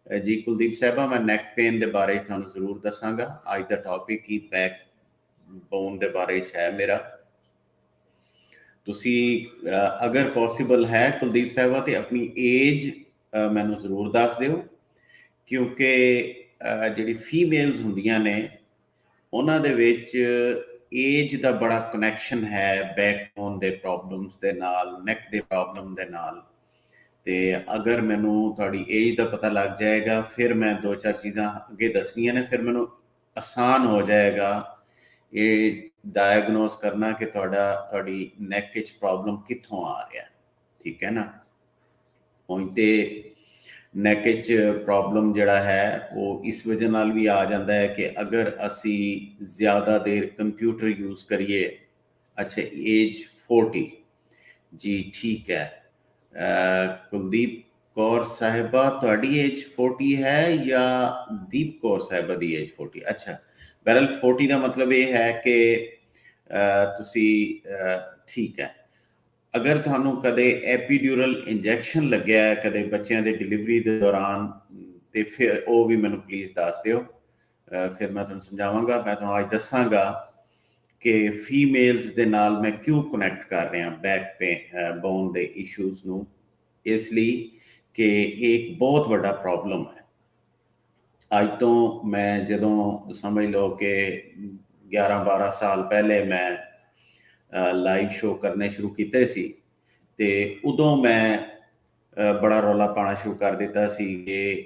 ਜੀ ਕੁਲਦੀਪ ਸਾਹਿਬਾ, ਮੈਂ neck pain ਦੇ ਬਾਰੇ ਤੁਹਾਨੂੰ ਜ਼ਰੂਰ ਦੱਸਾਂਗਾ। ਅੱਜ ਦਾ ਟੌਪਿਕ ਹੀ ਬੈਕ ਬੋਨ ਦੇ ਬਾਰੇ ਹੈ ਮੇਰਾ। ਤੁਸੀਂ ਅਗਰ ਪੋਸੀਬਲ ਹੈ ਕੁਲਦੀਪ ਸਾਹਿਬਾ ਤੇ ਆਪਣੀ ਏਜ ਮੈਨੂੰ ਜ਼ਰੂਰ ਦੱਸ ਦਿਓ, ਕਿਉਂਕਿ ਜਿਹੜੀ ਫੀਮੇਲਸ ਹੁੰਦੀਆਂ ਨੇ ਉਹਨਾਂ ਦੇ ਵਿੱਚ ਏਜ ਦਾ ਬੜਾ ਕਨੈਕਸ਼ਨ ਹੈ ਬੈਕ ਬੋਨ ਦੇ ਪ੍ਰੋਬਲਮਸ ਦੇ ਨਾਲ, ਨੈਕ ਦੇ ਪ੍ਰੋਬਲਮ ਦੇ ਨਾਲ। ਤੇ ਅਗਰ ਮੈਨੂੰ ਤੁਹਾਡੀ ਏਜ ਦਾ ਪਤਾ ਲੱਗ ਜਾਏਗਾ, ਫਿਰ ਮੈਂ 2-4 ਚੀਜ਼ਾਂ ਅੱਗੇ ਦੱਸਣੀਆਂ ਨੇ, ਫਿਰ ਮੈਨੂੰ ਆਸਾਨ ਹੋ ਜਾਏਗਾ ਇਹ ਡਾਇਗਨੋਸ ਕਰਨਾ ਕਿ ਤੁਹਾਡੀ ਨੈਕ ਵਿੱਚ ਪ੍ਰੋਬਲਮ ਕਿੱਥੋਂ ਆ ਰਿਹਾ। ਠੀਕ ਹੈ ਨਾ। ਹੁਣ ਤੇ ਨੈਕ ਵਿੱਚ ਪ੍ਰੋਬਲਮ ਜਿਹੜਾ ਹੈ ਉਹ ਇਸ ਵਜ੍ਹਾ ਨਾਲ ਵੀ ਆ ਜਾਂਦਾ ਹੈ ਕਿ ਅਗਰ ਅਸੀਂ ਜ਼ਿਆਦਾ ਦੇਰ ਕੰਪਿਊਟਰ ਯੂਜ਼ ਕਰੀਏ। ਅੱਛਾ, ਏਜ 40 ਜੀ, ਠੀਕ ਹੈ। ਕੁਲਦੀਪ ਕੌਰ ਸਾਹਿਬਾ ਤੁਹਾਡੀ ਏਜ 40 ਹੈ ਜਾਂ ਦੀਪ ਕੌਰ ਸਾਹਿਬਾ ਦੀ ਏਜ 40? ਅੱਛਾ, ਬਹਿਰਲ 40 ਦਾ ਮਤਲਬ ਇਹ ਹੈ ਕਿ ਤੁਸੀਂ ਠੀਕ ਹੈ। ਅਗਰ ਤੁਹਾਨੂੰ ਕਦੇ ਐਪੀਡਿਊਰਲ ਇੰਜੈਕਸ਼ਨ ਲੱਗਿਆ ਹੈ ਕਦੇ ਬੱਚਿਆਂ ਦੇ ਡਿਲੀਵਰੀ ਦੇ ਦੌਰਾਨ, ਤੇ ਫਿਰ ਉਹ ਵੀ ਮੈਨੂੰ ਪਲੀਜ਼ ਦੱਸ ਦਿਓ, ਫਿਰ ਮੈਂ ਤੁਹਾਨੂੰ ਸਮਝਾਵਾਂਗਾ। ਮੈਂ ਤੁਹਾਨੂੰ ਅੱਜ ਦੱਸਾਂਗਾ ਕਿ ਫੀਮੇਲਸ ਦੇ ਨਾਲ ਮੈਂ ਕਿਉਂ ਕਨੈਕਟ ਕਰ ਰਿਹਾ ਬੈਕ ਬੋਨ ਦੇ ਇਸ਼ੂਜ਼ ਨੂੰ, ਇਸ ਲਈ ਕਿ ਇਹ ਇੱਕ ਬਹੁਤ ਵੱਡਾ ਪ੍ਰੋਬਲਮ ਹੈ। ਅੱਜ ਤੋਂ ਮੈਂ ਜਦੋਂ ਸਮਝ ਲਓ ਕਿ 11-12 ਸਾਲ ਪਹਿਲੇ ਮੈਂ ਲਾਈਵ ਸ਼ੋਅ ਕਰਨੇ ਸ਼ੁਰੂ ਕੀਤੇ ਸੀ, ਤੇ ਉਦੋਂ ਮੈਂ ਬੜਾ ਰੌਲਾ ਪਾਉਣਾ ਸ਼ੁਰੂ ਕਰ ਦਿੱਤਾ ਸੀ ਕਿ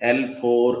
L4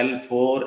L4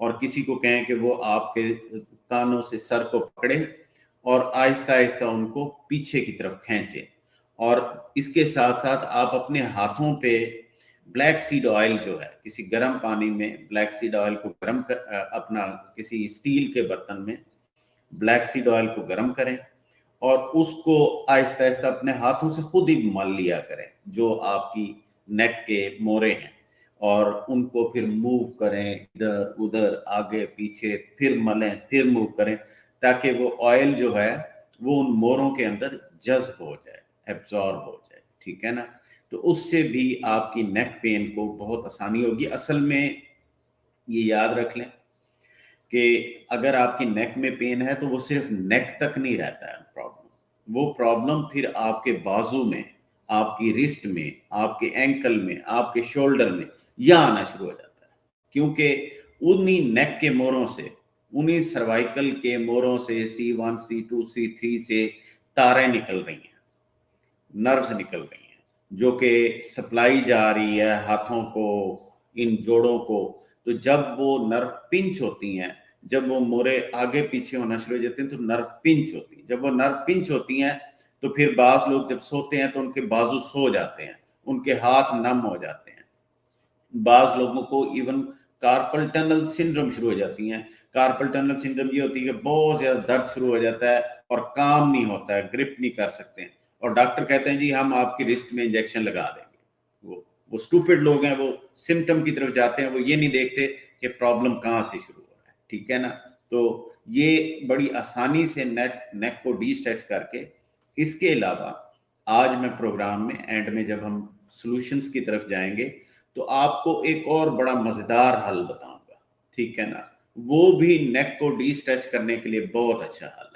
اور کسی کو کہیں کہ وہ آپ کے کانوں سے سر کو پکڑے اور آہستہ آہستہ ان کو پیچھے کی طرف کھینچے، اور اس کے ساتھ ساتھ آپ اپنے ہاتھوں پہ بلیک سیڈ آئل جو ہے کسی گرم پانی میں بلیک سیڈ آئل کو گرم اپنا کسی اسٹیل کے برتن میں بلیک سیڈ آئل کو گرم کریں اور اس کو آہستہ آہستہ اپنے ہاتھوں سے خود ہی مل لیا کریں جو آپ کی نیک کے مورے ہیں، اور ان کو پھر موو کریں ادھر ادھر آگے پیچھے، پھر ملیں پھر موو کریں تاکہ وہ آئل جو ہے وہ ان موروں کے اندر جذب ہو جائے، ایبزارب ہو جائے، ٹھیک ہے نا؟ تو اس سے بھی آپ کی نیک پین کو بہت آسانی ہوگی۔ اصل میں یہ یاد رکھ لیں کہ اگر آپ کی نیک میں پین ہے تو وہ صرف نیک تک نہیں رہتا ہے پرابلم، وہ پرابلم پھر آپ کے بازو میں، آپ کی رسٹ میں، آپ کے اینکل میں، آپ کے شولڈر میں یہاں آنا شروع ہو جاتا ہے، کیونکہ انہی نیک کے موروں سے، انہی سروائیکل کے موروں سے C1 C2 C3 سے تاریں نکل رہی ہیں، نروز نکل رہی ہیں، جو کہ سپلائی جا رہی ہے ہاتھوں کو، ان جوڑوں کو۔ تو جب وہ نرو پنچ ہوتی ہیں، جب وہ مورے آگے پیچھے ہونا شروع ہو جاتے ہیں تو نرو پنچ ہوتی ہیں، جب وہ نرو پنچ ہوتی ہیں تو پھر بعض لوگ جب سوتے ہیں تو ان کے بازو سو جاتے ہیں، ان کے ہاتھ نم ہو جاتے ہیں، بعض لوگوں کو ایون کارپل ٹنل سنڈروم شروع ہو جاتی ہیں۔ کارپل ٹنل سنڈروم یہ ہوتی ہے کہ بہت زیادہ درد شروع ہو جاتا ہے اور کام نہیں ہوتا ہے، گرپ نہیں کر سکتے ہیں، اور ڈاکٹر کہتے ہیں جی ہم آپ کی رسٹ میں انجیکشن لگا دیں گے۔ وہ سٹوپڈ لوگ ہیں، وہ سمٹم کی طرف جاتے ہیں، وہ یہ نہیں دیکھتے کہ پرابلم کہاں سے شروع ہو رہا ہے، ٹھیک ہے نا؟ تو یہ بڑی آسانی سے نیک کو ڈی اسٹریچ کر کے، اس کے علاوہ آج میں پروگرام میں اینڈ میں جب ہم سولوشنز کی طرف جائیں گے تو آپ کو ایک اور بڑا مزیدار حل بتاؤں گا، ٹھیک ہے نا؟ وہ بھی نیک کو ڈی اسٹریچ کرنے کے لیے بہت اچھا حل